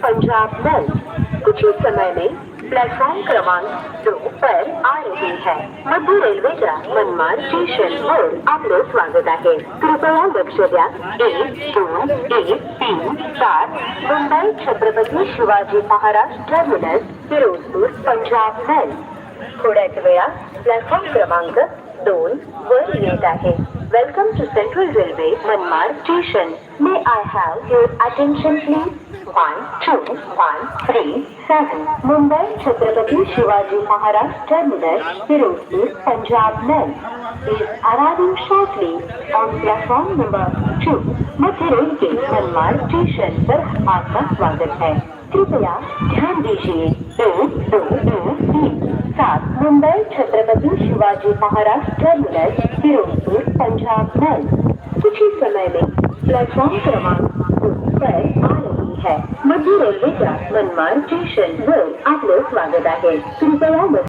Punjab mail कुछ ही समय में प्लेटफॉर्म क्रमांक 2 पर आ रही है। मध्य रेल्वेच्या मनमाड स्टेशनवर आपलं स्वागत आहे। कृपया लक्ष द्या 1-2-1-3-7 मुंबई छत्रपती शिवाजी महाराज टर्मिनस फिरोजपूर पंजाब मेल थोड्याच वेळात प्लॅटफॉर्म क्रमांक 2 वर येत आहे। Welcome to central railway Manmad station. May I have your attention please? 1, 2, 1, 3, 7 Mumbai Chhatrapati Shivaji Maharaj terminus Firozpur Punjab mail is arriving shortly on platform number 2। मध्य रेल के मनमाड स्टेशन पर आपका स्वागत है। कृपया ध्यान दीजिए 1-2-1-3-7 मुंबई छत्रपति शिवाजी महाराज टर्मिनस फिरोजपुर पंजाब मेल कुछ ही समय में प्लेटफॉर्म क्रमांक 2 पर आ रही है। मध्य रेल्वेच्या मनमाड स्टेशनवर आपलं स्वागत आहे। कृपया